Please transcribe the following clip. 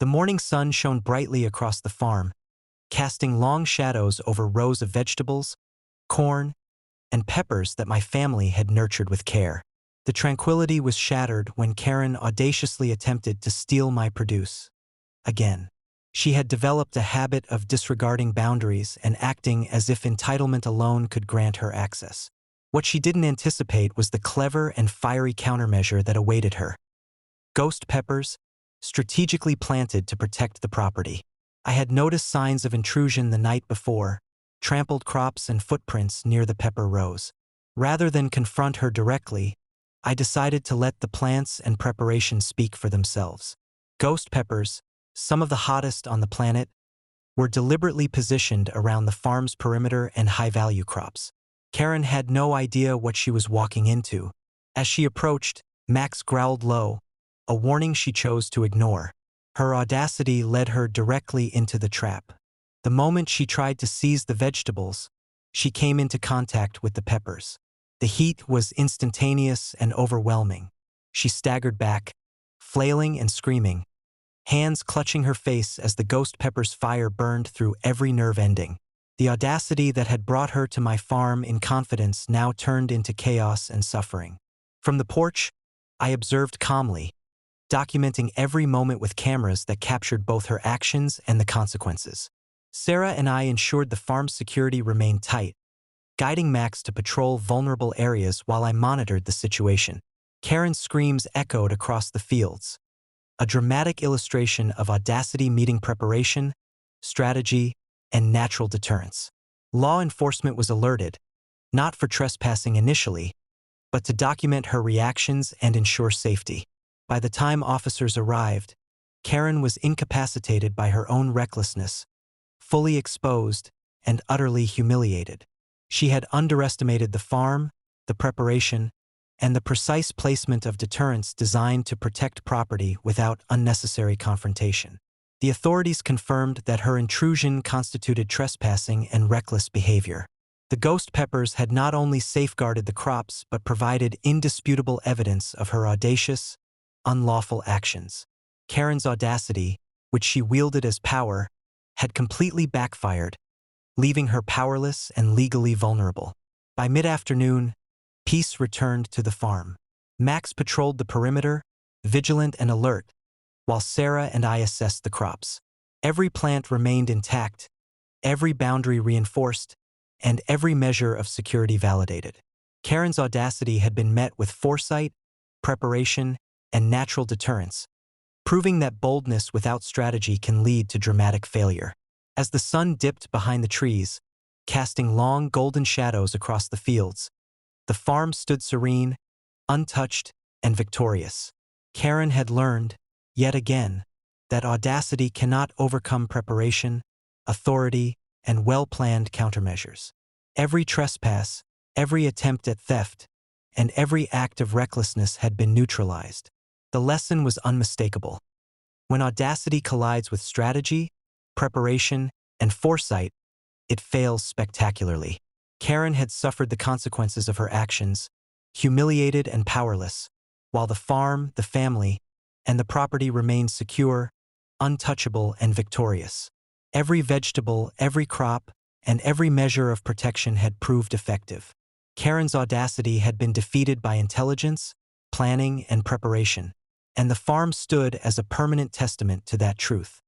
The morning sun shone brightly across the farm, casting long shadows over rows of vegetables, corn, and peppers that my family had nurtured with care. The tranquility was shattered when Karen audaciously attempted to steal my produce. Again, she had developed a habit of disregarding boundaries and acting as if entitlement alone could grant her access. What she didn't anticipate was the clever and fiery countermeasure that awaited her. Ghost peppers, strategically planted to protect the property. I had noticed signs of intrusion the night before, trampled crops and footprints near the pepper rows. Rather than confront her directly, I decided to let the plants and preparation speak for themselves. Ghost peppers, some of the hottest on the planet, were deliberately positioned around the farm's perimeter and high-value crops. Karen had no idea what she was walking into. As she approached, Max growled low, a warning she chose to ignore. Her audacity led her directly into the trap. The moment she tried to seize the vegetables, she came into contact with the peppers. The heat was instantaneous and overwhelming. She staggered back, flailing and screaming, hands clutching her face as the ghost pepper's fire burned through every nerve ending. The audacity that had brought her to my farm in confidence now turned into chaos and suffering. From the porch, I observed calmly, documenting every moment with cameras that captured both her actions and the consequences. Sarah and I ensured the farm's security remained tight, guiding Max to patrol vulnerable areas while I monitored the situation. Karen's screams echoed across the fields, a dramatic illustration of audacity meeting preparation, strategy, and natural deterrence. Law enforcement was alerted, not for trespassing initially, but to document her reactions and ensure safety. By the time officers arrived, Karen was incapacitated by her own recklessness, fully exposed and utterly humiliated. She had underestimated the farm, the preparation, and the precise placement of deterrents designed to protect property without unnecessary confrontation. The authorities confirmed that her intrusion constituted trespassing and reckless behavior. The ghost peppers had not only safeguarded the crops but provided indisputable evidence of her audacious, unlawful actions. Karen's audacity, which she wielded as power, had completely backfired, leaving her powerless and legally vulnerable. By mid-afternoon, peace returned to the farm. Max patrolled the perimeter, vigilant and alert, while Sarah and I assessed the crops. Every plant remained intact, every boundary reinforced, and every measure of security validated. Karen's audacity had been met with foresight, preparation, and natural deterrence, proving that boldness without strategy can lead to dramatic failure. As the sun dipped behind the trees, casting long golden shadows across the fields, the farm stood serene, untouched, and victorious. Karen had learned, yet again, that audacity cannot overcome preparation, authority, and well-planned countermeasures. Every trespass, every attempt at theft, and every act of recklessness had been neutralized. The lesson was unmistakable. When audacity collides with strategy, preparation, and foresight, it fails spectacularly. Karen had suffered the consequences of her actions, humiliated and powerless, while the farm, the family, and the property remained secure, untouchable, and victorious. Every vegetable, every crop, and every measure of protection had proved effective. Karen's audacity had been defeated by intelligence, planning, and preparation, and the farm stood as a permanent testament to that truth.